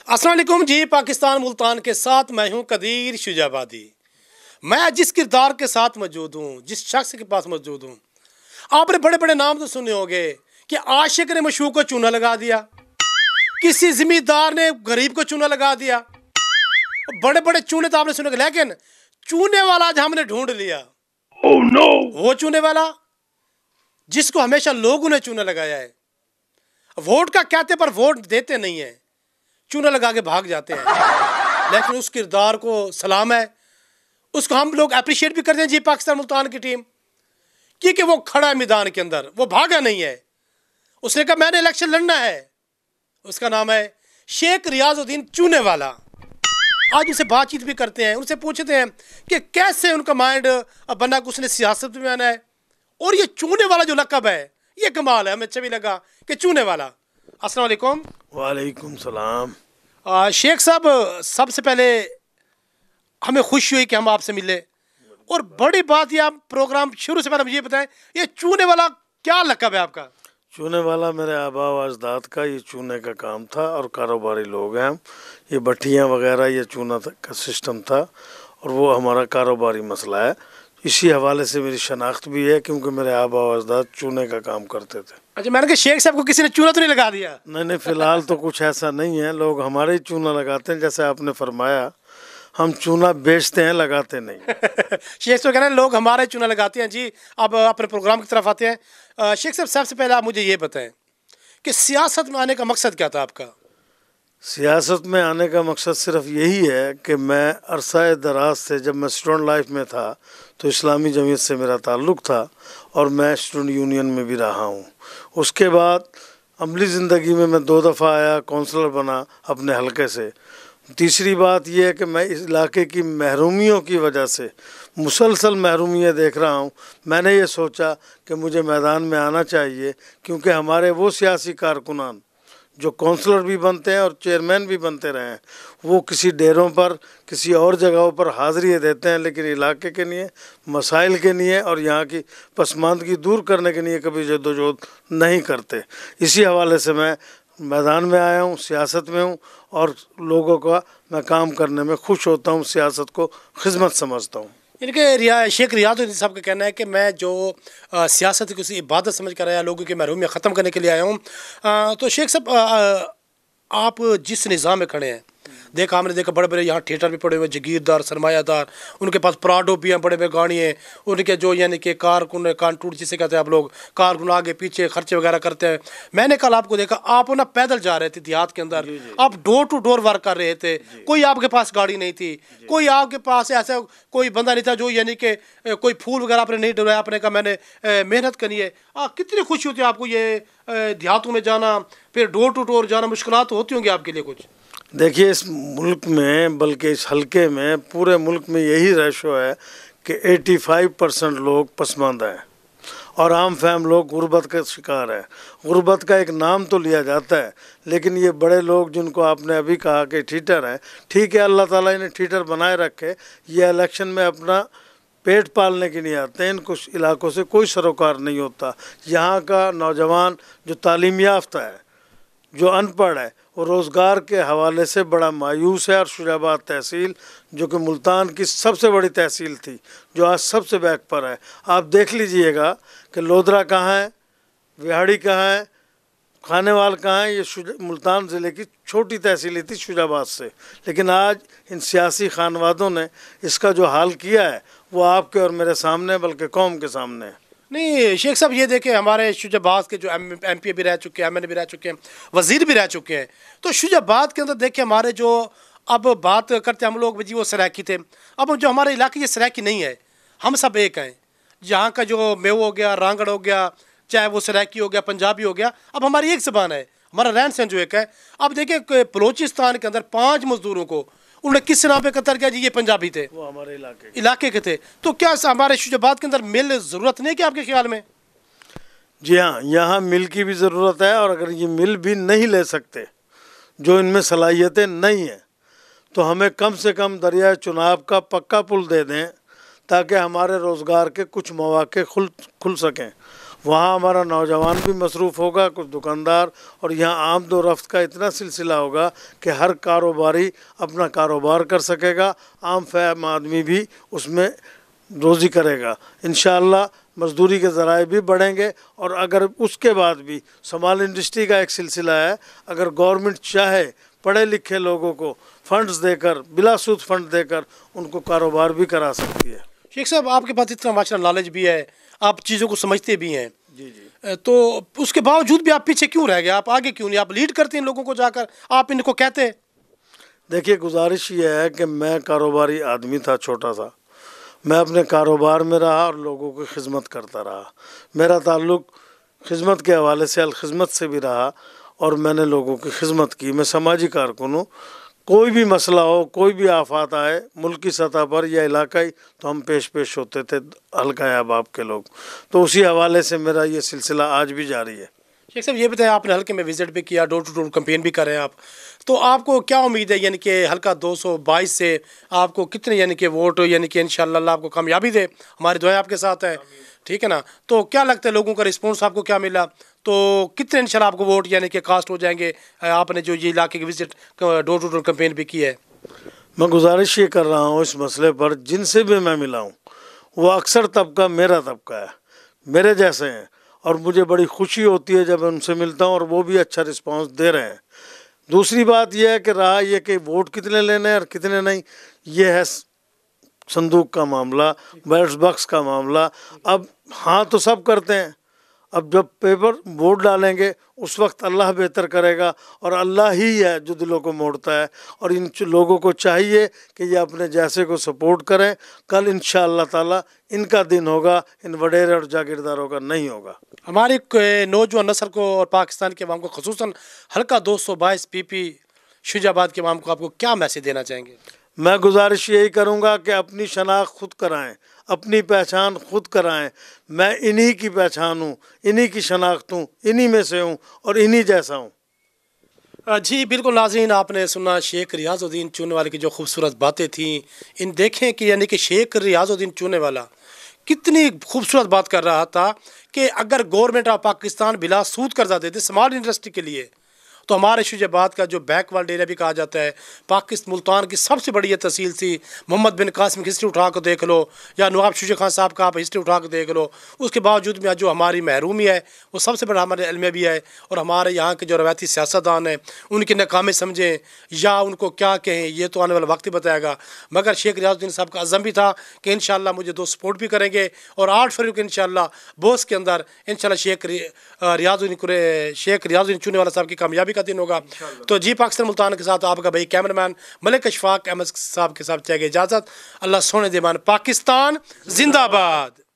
अस्सलाम वालेकुम जी। पाकिस्तान मुल्तान के साथ मैं हूं कदीर शुजाबादी। मैं जिस किरदार के साथ मौजूद हूं, जिस शख्स के पास मौजूद हूं, आपने बड़े बड़े नाम तो सुने होंगे कि आशिक ने मशहूर को चूना लगा दिया, किसी जिम्मेदार ने गरीब को चूना लगा दिया। बड़े बड़े चूने तो आपने सुने, लेकिन चूने वाला आज हमने ढूंढ लिया। oh, no! वो चूने वाला जिसको हमेशा लोगों ने चूना लगाया है। वोट का कहते पर वोट देते नहीं है, चूना लगा के भाग जाते हैं। लेकिन उस किरदार को सलाम है, उसको हम लोग अप्रिशिएट भी करते हैं जी पाकिस्तान मुल्तान की टीम, क्योंकि वो खड़ा है मैदान के अंदर, वो भागा नहीं है। उसने कहा मैंने इलेक्शन लड़ना है। उसका नाम है शेख रियाजुद्दीन चूने वाला। आज उनसे बातचीत भी करते हैं, उनसे पूछते हैं कि कैसे उनका माइंड बना कि उसने सियासत में आना है। और ये चूने वाला जो लक़ब है, ये कमाल है, हमें अच्छा भी लगा कि चूने वाला। अस्सलाम वालेकुम। वालेकुम सलाम। शेख साहब, सबसे पहले हमें खुशी हुई कि हम आपसे मिले, और बड़ी बात ये, आप प्रोग्राम शुरू से पहले मुझे बताएं, ये चूने वाला क्या लक़ब है आपका? चूने वाला मेरे आबा व अजदाद का ये चूने का काम था, और कारोबारी लोग हैं हम। ये भट्टियाँ वगैरह ये चूना का सिस्टम था, और वो हमारा कारोबारी मसला है। इसी हवाले से मेरी शनाख्त भी है, क्योंकि मेरे आबा व अजदाद चूने का काम करते थे। अच्छा, मैंने कहा शेख साहब को किसी ने चूना तो नहीं लगा दिया? नहीं, फ़िलहाल तो कुछ ऐसा नहीं है। लोग हमारे ही चूना लगाते हैं, जैसे आपने फरमाया, हम चूना बेचते हैं, लगाते नहीं। शेख साहब कह रहे हैं लोग हमारे चूना लगाते हैं। जी, अब अपने प्रोग्राम की तरफ आते हैं। शेख साहब, सबसे पहले आप मुझे ये बताएं कि सियासत में आने का मकसद क्या था आपका? सियासत में आने का मकसद सिर्फ यही है कि मैं अरसा दराज से, जब मैं स्टूडेंट लाइफ में था तो इस्लामी जमीयत से मेरा ताल्लुक़ था, और मैं स्टूडेंट यूनियन में भी रहा हूँ। उसके बाद अमली ज़िंदगी में मैं 2 दफ़ा आया, काउंसलर बना अपने हलके से। तीसरी बात यह है कि मैं इस इलाके की महरूमियों की वजह से मुसलसल महरूमियाँ देख रहा हूँ। मैंने ये सोचा कि मुझे मैदान में आना चाहिए, क्योंकि हमारे वो सियासी कारकुनान जो काउंसलर भी बनते हैं और चेयरमैन भी बनते रहे हैं, वो किसी डेरों पर, किसी और जगहों पर हाज़िरी देते हैं, लेकिन इलाके के लिए, मसाइल के लिए और यहाँ की पसमानदगी दूर करने के लिए कभी जद्दोजहद नहीं करते। इसी हवाले से मैं मैदान में आया हूँ, सियासत में हूँ, और लोगों का मैं काम करने में खुश होता हूँ, सियासत को खिदमत समझता हूँ। इनके शेख रियाजुद्दीन साहब का कहना है कि मैं जो सियासत की इबादत समझ कर आया, लोगों की महरूमियाँ ख़त्म करने के लिए आया हूँ। तो शेख साहब, आप जिस निज़ाम में खड़े हैं, हमने देखा बड़े बड़े यहाँ थिएटर भी पड़े हुए, जगीरदार, सरमायादार, उनके पास प्राडो भी हैं, बड़े बड़े गाड़ी हैं, उनके जो यानी कि कारकुन, कानटूट जिसे कहते हैं आप लोग, कारकुन आगे पीछे खर्चे वगैरह करते हैं। मैंने कल आपको देखा, आप ना पैदल जा रहे थे देहात के अंदर, आप डोर टू डोर वर्क कर रहे थे, कोई आपके पास गाड़ी नहीं थी, कोई आपके पास ऐसा कोई बंदा नहीं था जो यानी कि कोई फूल वगैरह आपने नहीं डलाया, आपने कहा मैंने मेहनत करनी है। कितनी खुशी होती है आपको ये देहातों में जाना, फिर डोर टू डोर जाना? मुश्किलात होती होंगी आपके लिए कुछ? देखिए, इस मुल्क में, बल्कि इस हलके में, पूरे मुल्क में यही रेशो है कि 85% लोग पसमानदा हैं, और आम फहम लोग गुर्बत का शिकार है। गुर्बत का एक नाम तो लिया जाता है, लेकिन ये बड़े लोग जिनको आपने अभी कहा कि ठीटर हैं, ठीक है, अल्लाह ताला इन्हें ठीटर बनाए रखे, ये इलेक्शन में अपना पेट पालने के लिए आते हैं। इनको इलाकों से कोई सरोकार नहीं होता। यहाँ का नौजवान जो तालीम याफ्ता है, जो अनपढ़ है, वो रोज़गार के हवाले से बड़ा मायूस है। और शुजाबाद तहसील, जो कि मुल्तान की सबसे बड़ी तहसील थी, जो आज सबसे बैक पर है, आप देख लीजिएगा कि लोधरा कहाँ है, विहाड़ी कहाँ है, खानेवाल कहाँ है। ये मुल्तान ज़िले की छोटी तहसील थी शुजाबाद से, लेकिन आज इन सियासी खानवादों ने इसका जो हाल किया है, वो आपके और मेरे सामने, बल्कि कौम के सामने है। नहीं शेख साहब, ये देखें, हमारे शुजाबाद के जो MP भी रह चुके हैं, MLA भी रह चुके हैं, वज़ीर भी रह चुके हैं। तो शुजाबाद के अंदर देखें, हमारे जो अब बात करते हैं हम लोग, जी वो सराकी थे, अब जो हमारे इलाके ये सराकी नहीं है, हम सब एक हैं। यहाँ का जो मेव हो गया, रांगड़ हो गया, चाहे वो सराकी हो गया, पंजाबी हो गया, अब हमारी एक ज़बान है, हमारा रहन सहन जो एक है। अब देखिए बलूचिस्तान के अंदर 5 मज़दूरों को उन्होंने किस नाम पे कतर किया जी? ये पंजाबी थे, वो हमारे इलाके के थे। तो क्या हमारे शुजाबाद के अंदर मिल ज़रूरत नहीं है क्या आपके ख्याल में? जी हाँ, यहाँ मिल की भी ज़रूरत है, और अगर ये मिल भी नहीं ले सकते, जो इनमें सलाहियतें नहीं हैं, तो हमें कम से कम दरिया चुनाव का पक्का पुल दे दें, ताकि हमारे रोज़गार के कुछ मौक़े खुल सकें। وہاں ہمارا نوجوان بھی مصروف ہوگا، کچھ دکاندار، اور یہاں آمد و رفت کا اتنا سلسلہ ہوگا کہ ہر کاروباری اپنا کاروبار کر سکے گا، عام فہم آدمی بھی اس میں روزی کرے گا انشاءاللہ۔ مزدوری کے ذرائع بھی بڑھیں گے، اور اگر اس کے بعد بھی سمال انڈسٹری کا ایک سلسلہ ہے، اگر گورنمنٹ چاہے پڑھے لکھے لوگوں کو فنڈز دے کر، بلا سود فنڈ دے کر ان کو کاروبار بھی کرا سکتی ہے۔ شیخ صاحب آپ کے پاس اتنا ماشاء اللہ نالج بھی ہے، آپ چیزوں کو سمجھتے بھی ہیں، جی جی۔ تو اس کے باوجود بھی آپ پیچھے کیوں رہ گئے؟ آپ آگے کیوں نہیں؟ آپ لیڈ کرتے ہیں لوگوں کو جا کر، آپ ان کو کہتے ہیں۔ دیکھیے گزارش یہ ہے کہ میں کاروباری آدمی تھا، چھوٹا سا، میں اپنے کاروبار میں رہا اور لوگوں کی خدمت کرتا رہا۔ میرا تعلق خدمت کے حوالے سے الخدمت سے بھی رہا، اور میں نے لوگوں کی خدمت کی۔ میں سماجی کارکن ہوں، کوئی بھی مسئلہ ہو، کوئی بھی آفات آئے ملکی سطح پر یا علاقائی، تو ہم پیش ہوتے تھے حلقہ احباب کے لوگ، تو اسی حوالے سے میرا یہ سلسلہ آج بھی جاری ہے۔ شیخ صاحب یہ بتائیں، آپ نے حلقے میں وزٹ بھی کیا، ڈور ٹو ڈور کمپین بھی کر رہے ہیں آپ، تو آپ کو کیا امید ہے یعنی کہ حلقہ 222 سے آپ کو کتنے یعنی کہ ووٹ یعنی کہ انشاءاللہ اللہ آپ کو کامیابی دے؟ ہماری دعائیں آپ کے ساتھ ہیں، ٹھیک ہے نا؟ تو کیا لگتا ہے لوگوں کا رسپانس آپ کو کیا ملا؟ تو کتنے انشاءاللہ آپ کو ووٹ یعنی کہ کاسٹ ہو جائیں گے؟ آپ نے جو یہ علاقے کی visit door to door campaign بھی کی ہے۔ میں گزارش یہ کر رہا ہوں اس مسئلے پر، جن سے بھی میں ملا ہوں وہ اکثر طبقہ میرا طبقہ ہے، میرے جیسے ہیں، اور مجھے بڑی خوشی ہوتی ہے جب میں ان سے ملتا ہوں، اور وہ بھی اچھا رسپانس دے رہے ہیں۔ دوسری بات یہ ہے کہ رہا یہ کہ ووٹ کتنے لینے ہیں اور کتنے نہیں، یہ ہے صندوق کا معاملہ، بیلٹ باکس کا معاملہ۔ اب ہاں تو سب کرتے ہیں، اب جب پیپر ووٹ ڈالیں گے اس وقت اللہ بہتر کرے گا، اور اللہ ہی ہے جو دلوں کو موڑتا ہے، اور ان لوگوں کو چاہیے کہ یہ اپنے جیسے کو سپورٹ کریں۔ کل انشاءاللہ تعالی ان کا دن ہوگا، ان وڈیرے اور جاگیرداروں کا نہیں ہوگا۔ ہماری نوجوان نسل کو اور پاکستان کے عوام کو، خصوصاً حلقہ 222 پی پی شجاع آباد کے عوام کو، آپ کو کیا میسیج دینا چاہیں گے؟ میں گزارش یہی کروں گا کہ اپنی شناخت خود کرائیں، اپنی پہچان خود کرائیں۔ میں انہی کی پہچان ہوں، انہی کی شناخت ہوں، انہی میں سے ہوں اور انہی جیسا ہوں۔ جی بالکل ناظرین، آپ نے سنا شیخ ریاض الدین چونے والے کی جو خوبصورت باتیں تھیں۔ ان دیکھیں کہ یعنی کہ شیخ ریاض الدین چونے والا کتنی خوبصورت بات کر رہا تھا کہ اگر گورنمنٹ آف پاکستان بلا سود قرضہ دیتے اسمال انڈسٹری کے لیے، تو ہمارے شجاع آباد کا جو بیک ورلڈ ایریا بھی کہا جاتا ہے، پاکستان ملتان کی سب سے بڑی یہ تحصیل تھی۔ محمد بن قاسم کی ہسٹری اٹھا کر دیکھ لو، یا نواب شجاع خان صاحب کا آپ ہسٹری اٹھا کر دیکھ لو، اس کے باوجود میں جو ہماری محرومی ہے وہ سب سے بڑا ہمارے علم بھی ہے، اور ہمارے یہاں کے جو روایتی سیاستدان ہیں ان کی ناکامیں سمجھیں یا ان کو کیا کہیں، یہ تو آنے والا وقت ہی بتائے گا۔ مگر شیخ ریاض الدین صاحب کا عزم بھی تھا کہ انشاءاللہ مجھے دو سپورٹ بھی کریں گے، اور 8 فروری کو انشاءاللہ بوس کے اندر انشاءاللہ شیخ ریاض الدین چونے والا صاحب کی کامیابی کا دن ہوگا۔ تو جی پاکستان ملتان کے ساتھ آپ کا بھائی کیمرہ مین ملک اشفاق احمد صاحب کے ساتھ چاہیے اجازت۔ اللہ سونے دیمان، پاکستان زندہ باد۔